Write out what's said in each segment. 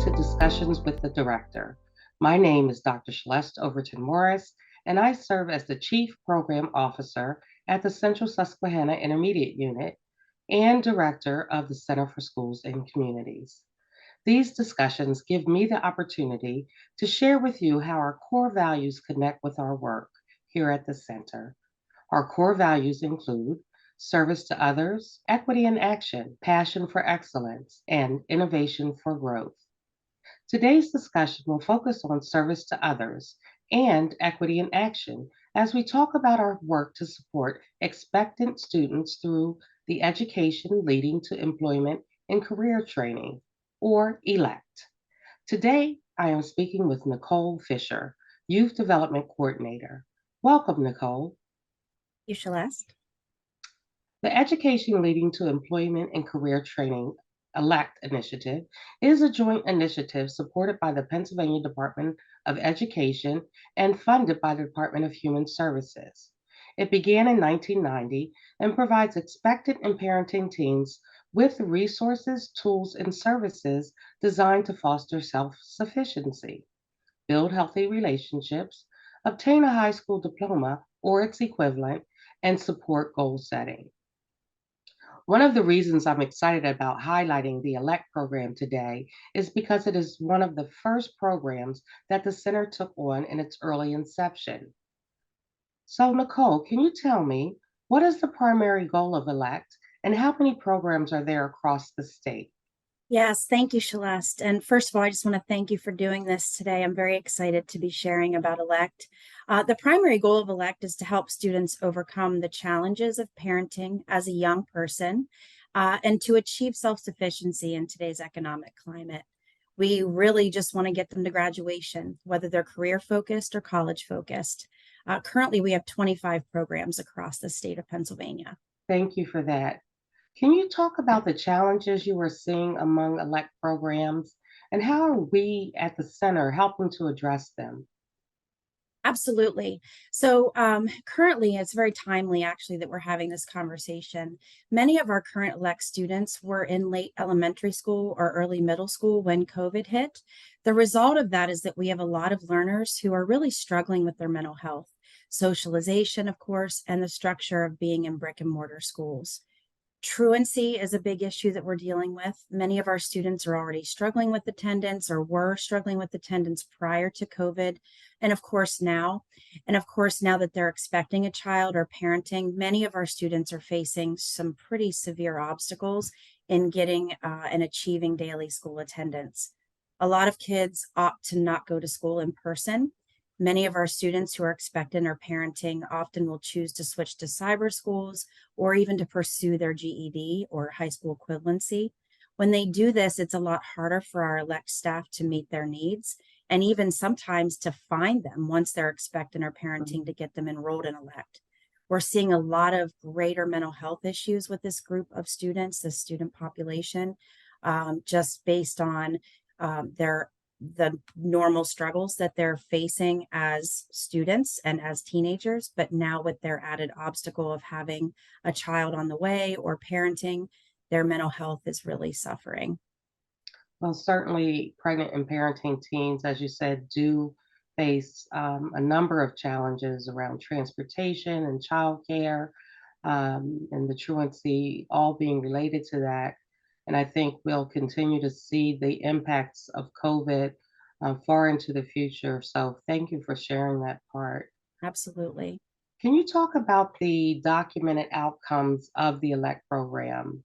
to Discussions with the Director. My name is Dr. Shileste Overton Morris, and I serve as the Chief Program Officer at the Central Susquehanna Intermediate Unit and Director of the Center for Schools and Communities. These discussions give me the opportunity to share with you how our core values connect with our work here at the Center. Our core values include service to others, equity in action, passion for excellence, and innovation for growth. Today's discussion will focus on service to others and equity in action as we talk about our work to support expectant students through the education leading to employment and career training, or ELECT. Today, I am speaking with Nichole Fisher, Youth Development Coordinator. Welcome, Nichole. You, Shileste. The Education Leading to Employment and Career Training ELECT initiative is a joint initiative supported by the Pennsylvania Department of Education and funded by the Department of Human Services. It began in 1990 and provides expectant and parenting teens with resources, tools, and services designed to foster self-sufficiency, build healthy relationships, obtain a high school diploma or its equivalent, and support goal setting. One of the reasons I'm excited about highlighting the ELECT program today is because it is one of the first programs that the center took on in its early inception. So, Nichole, can you tell me what is the primary goal of ELECT and how many programs are there across the state? Yes, thank you, Shileste. And first of all, I just want to thank you for doing this today. I'm very excited to be sharing about ELECT. The primary goal of ELECT is to help students overcome the challenges of parenting as a young person and to achieve self-sufficiency in today's economic climate. We really just want to get them to graduation, whether they're career focused or college focused. Currently, we have 25 programs across the state of Pennsylvania. Thank you for that. Can you talk about the challenges you are seeing among ELECT programs and how are we at the center helping to address them? Absolutely. So currently, it's very timely actually that we're having this conversation. Many of our current ELECT students were in late elementary school or early middle school when COVID hit. The result of that is that we have a lot of learners who are really struggling with their mental health, socialization, of course, and the structure of being in brick and mortar schools. Truancy is a big issue that we're dealing with. Many of our students are already struggling with attendance or were struggling with attendance prior to COVID. And of course now that they're expecting a child or parenting, many of our students are facing some pretty severe obstacles in getting and achieving daily school attendance. A lot of kids opt to not go to school in person. Many of our students who are expectant or parenting often will choose to switch to cyber schools or even to pursue their GED or high school equivalency. When they do this, it's a lot harder for our ELECT staff to meet their needs and even sometimes to find them once they're expectant or parenting to get them enrolled in ELECT. We're seeing a lot of greater mental health issues with this group of students, this student population, just based on the normal struggles that they're facing as students and as teenagers, but now with their added obstacle of having a child on the way or parenting, their mental health is really suffering. Well, certainly pregnant and parenting teens, as you said, do face a number of challenges around transportation and childcare, and the truancy all being related to that. And I think we'll continue to see the impacts of COVID far into the future. So thank you for sharing that part. Absolutely. Can you talk about the documented outcomes of the ELECT program?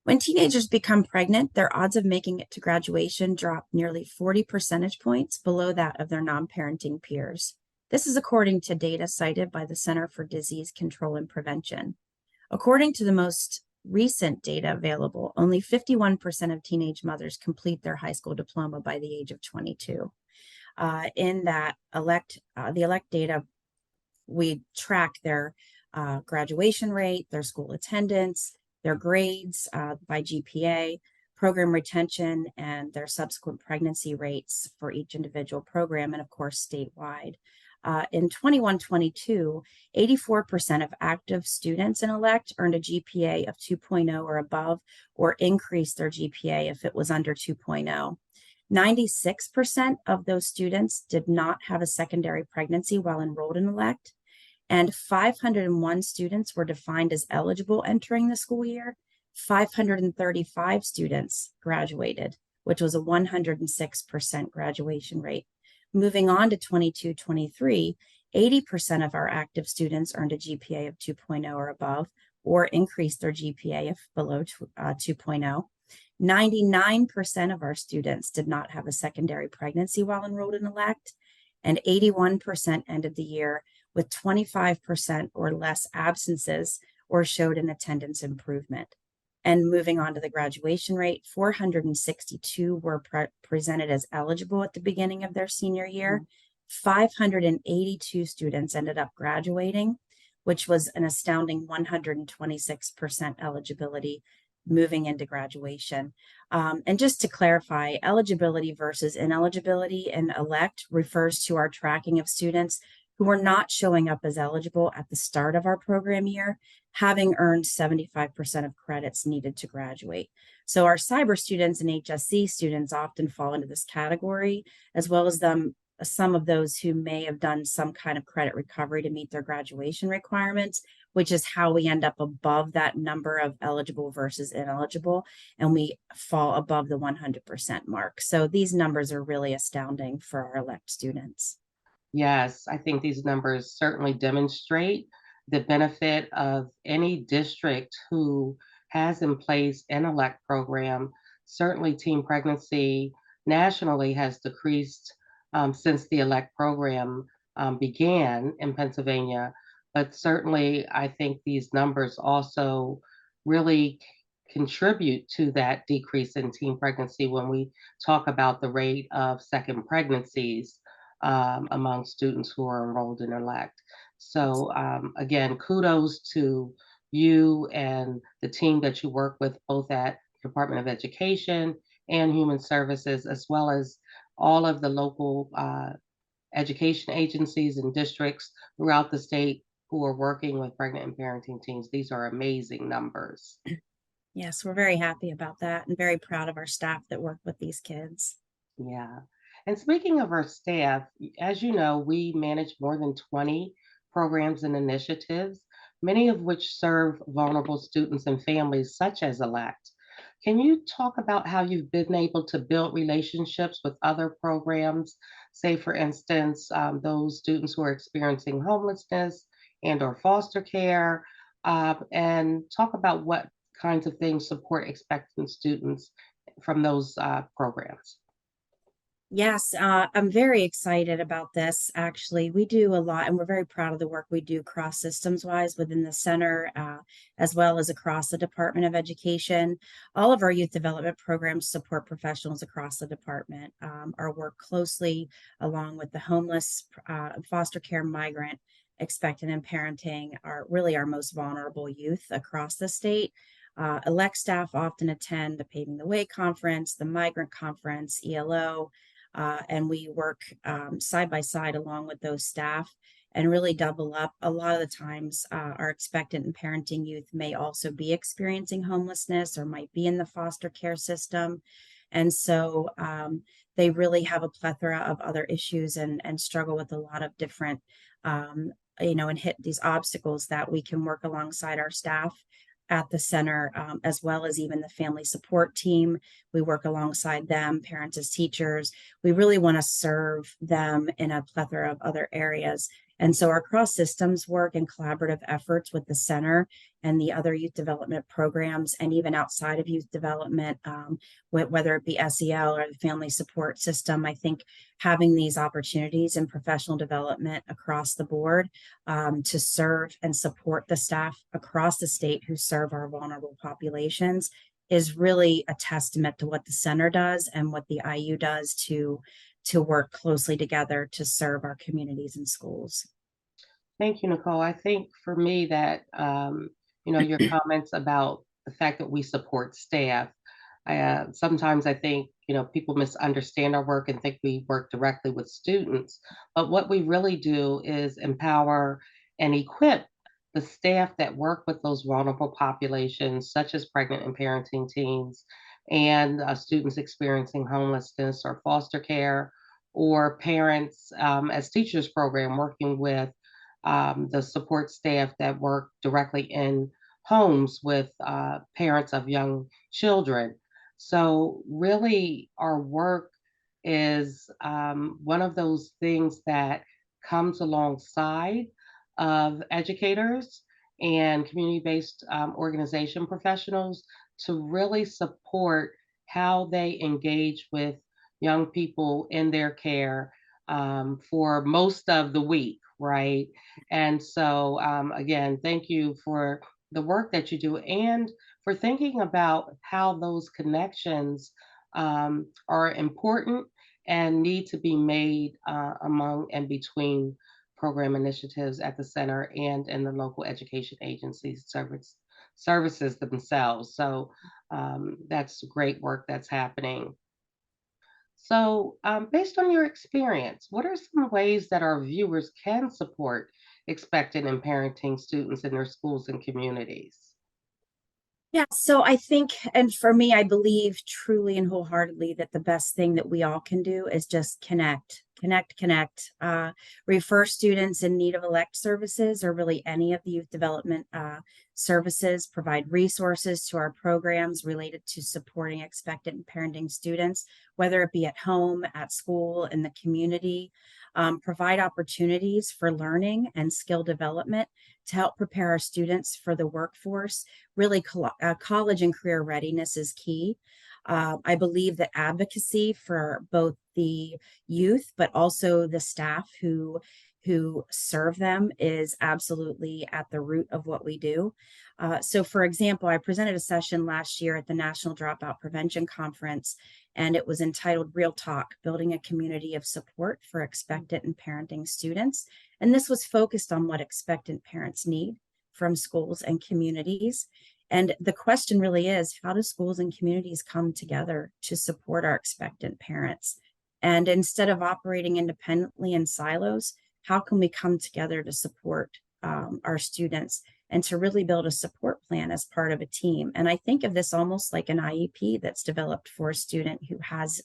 When teenagers become pregnant, their odds of making it to graduation drop nearly 40 percentage points below that of their non-parenting peers. This is according to data cited by the Center for Disease Control and Prevention. According to the most recent data available, only 51% of teenage mothers complete their high school diploma by the age of 22. In that the ELECT data, we track their graduation rate, their school attendance, their grades by GPA, program retention, and their subsequent pregnancy rates for each individual program, and of course, statewide. In 21-22, 84% of active students in elect earned a GPA of 2.0 or above, or increased their GPA if it was under 2.0. 96% of those students did not have a secondary pregnancy while enrolled in elect, and 501 students were defined as eligible entering the school year. 535 students graduated, which was a 106% graduation rate. Moving on to 22-23, 80% of our active students earned a GPA of 2.0 or above, or increased their GPA if below 2.0. 99% of our students did not have a secondary pregnancy while enrolled in elect, and 81% ended the year with 25% or less absences or showed an attendance improvement. And moving on to the graduation rate, 462 were presented as eligible at the beginning of their senior year. 582 students ended up graduating, which was an astounding 126% eligibility moving into graduation. And just to clarify, eligibility versus ineligibility in elect refers to our tracking of students who are not showing up as eligible at the start of our program year, having earned 75% of credits needed to graduate. So our cyber students and HSC students often fall into this category, as well as some of those who may have done some kind of credit recovery to meet their graduation requirements, which is how we end up above that number of eligible versus ineligible, and we fall above the 100% mark. So these numbers are really astounding for our elect students. Yes, I think these numbers certainly demonstrate the benefit of any district who has in place an elect program. Certainly, teen pregnancy nationally has decreased since the elect program began in Pennsylvania. But certainly, I think these numbers also really contribute to that decrease in teen pregnancy when we talk about the rate of second pregnancies among students who are enrolled in elect. So again, kudos to you and the team that you work with both at Department of Education and Human Services, as well as all of the local education agencies and districts throughout the state who are working with pregnant and parenting teens. These are amazing numbers. Yes, we're very happy about that and very proud of our staff that work with these kids. Yeah. And speaking of our staff, as you know, we manage more than 20 programs and initiatives, many of which serve vulnerable students and families, such as ELECT. Can you talk about how you've been able to build relationships with other programs, say, for instance, those students who are experiencing homelessness and or foster care, and talk about what kinds of things support expectant students from those programs? Yes, I'm very excited about this. Actually, we do a lot, and we're very proud of the work we do cross systems wise within the center, as well as across the Department of Education. All of our youth development programs support professionals across the department. Our work closely along with the homeless, foster care, migrant, expectant, and parenting are really our most vulnerable youth across the state. Elect staff often attend the Paving the Way conference, the Migrant Conference, ELO, and we work side by side along with those staff and really double up. A lot of the times, our expectant and parenting youth may also be experiencing homelessness or might be in the foster care system. And so they really have a plethora of other issues and struggle with a lot of different, and hit these obstacles that we can work alongside our staff at the center, as well as even the family support team. We work alongside them, parents as teachers. We really want to serve them in a plethora of other areas. And so our cross systems work and collaborative efforts with the center and the other youth development programs, and even outside of youth development, whether it be SEL or the family support system, I think having these opportunities in professional development across the board to serve and support the staff across the state who serve our vulnerable populations is really a testament to what the center does and what the IU does to work closely together to serve our communities and schools. Thank you, Nicole. I think for me that, your comments about the fact that we support staff, Sometimes I think, people misunderstand our work and think we work directly with students. But what we really do is empower and equip the staff that work with those vulnerable populations, such as pregnant and parenting teens and students experiencing homelessness or foster care, or parents as teachers program working with the support staff that work directly in homes with parents of young children. So, really, our work is one of those things that comes alongside of educators and community based organization professionals to really support how they engage with young people in their care for most of the week, right? And so, again, thank you for the work that you do and for thinking about how those connections are important and need to be made among and between program initiatives at the center and in the local education agencies services themselves. So that's great work that's happening. So, based on your experience, what are some ways that our viewers can support expectant and parenting students in their schools and communities? Yeah, so I think, and for me, I believe truly and wholeheartedly that the best thing that we all can do is just connect, refer students in need of elect services or really any of the youth development services, provide resources to our programs related to supporting expectant and parenting students, whether it be at home, at school, in the community. Provide opportunities for learning and skill development to help prepare our students for the workforce. Really, college and career readiness is key. I believe that advocacy for both the youth, but also the staff who serve them is absolutely at the root of what we do. So, for example, I presented a session last year at the National Dropout Prevention Conference, and it was entitled Real Talk, Building a Community of Support for Expectant and Parenting Students. And this was focused on what expectant parents need from schools and communities. And the question really is, how do schools and communities come together to support our expectant parents? And instead of operating independently in silos, how can we come together to support our students and to really build a support plan as part of a team? And I think of this almost like an IEP that's developed for a student who has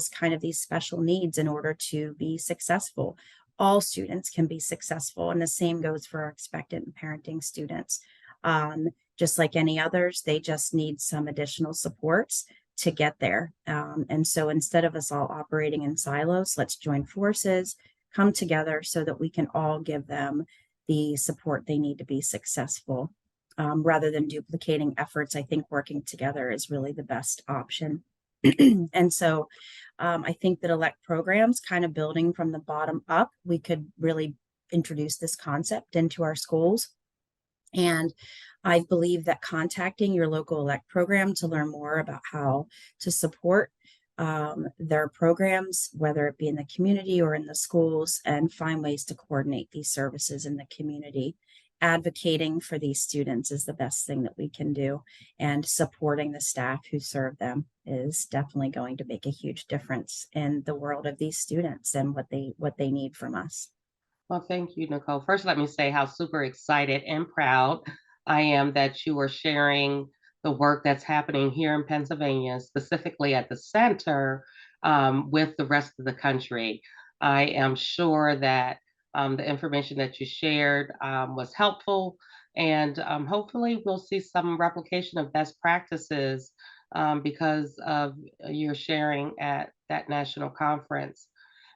kind of these special needs in order to be successful. All students can be successful, and the same goes for our expectant and parenting students. Just like any others, they just need some additional supports to get there. And so instead of us all operating in silos, let's join forces, come together so that we can all give them the support they need to be successful. Rather than duplicating efforts, I think working together is really the best option. And so I think that elect programs, kind of building from the bottom up, we could really introduce this concept into our schools. And I believe that contacting your local elect program to learn more about how to support their programs, whether it be in the community or in the schools, and find ways to coordinate these services in the community. Advocating for these students is the best thing that we can do, and supporting the staff who serve them is definitely going to make a huge difference in the world of these students and what they need from us. Well, thank you, Nicole. First, let me say how super excited and proud I am that you are sharing the work that's happening here in Pennsylvania, specifically at the center, with the rest of the country. I am sure that the information that you shared was helpful, and hopefully, we'll see some replication of best practices because of your sharing at that national conference.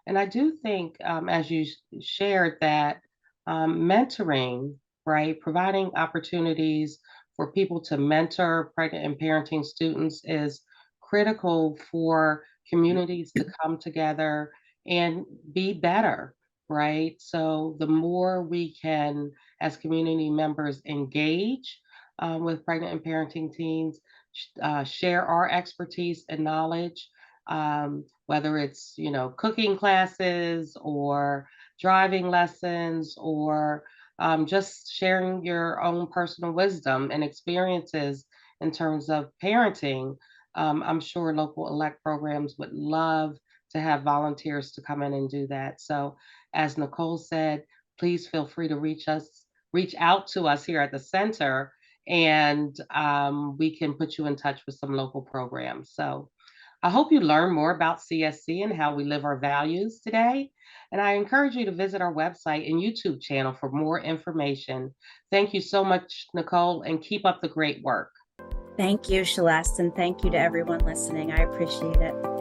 And I do think, as you shared, that mentoring, right, providing opportunities for people to mentor pregnant and parenting students is critical for communities to come together and be better, right? So the more we can, as community members, engage with pregnant and parenting teens, share our expertise and knowledge, whether it's cooking classes or driving lessons or just sharing your own personal wisdom and experiences in terms of parenting. I'm sure local elect programs would love to have volunteers to come in and do that. So, as Nichole said, please feel free to reach out to us here at the center, and we can put you in touch with some local programs. So, I hope you learn more about CSC and how we live our values today. And I encourage you to visit our website and YouTube channel for more information. Thank you so much, Nichole, and keep up the great work. Thank you, Shileste, and thank you to everyone listening. I appreciate it.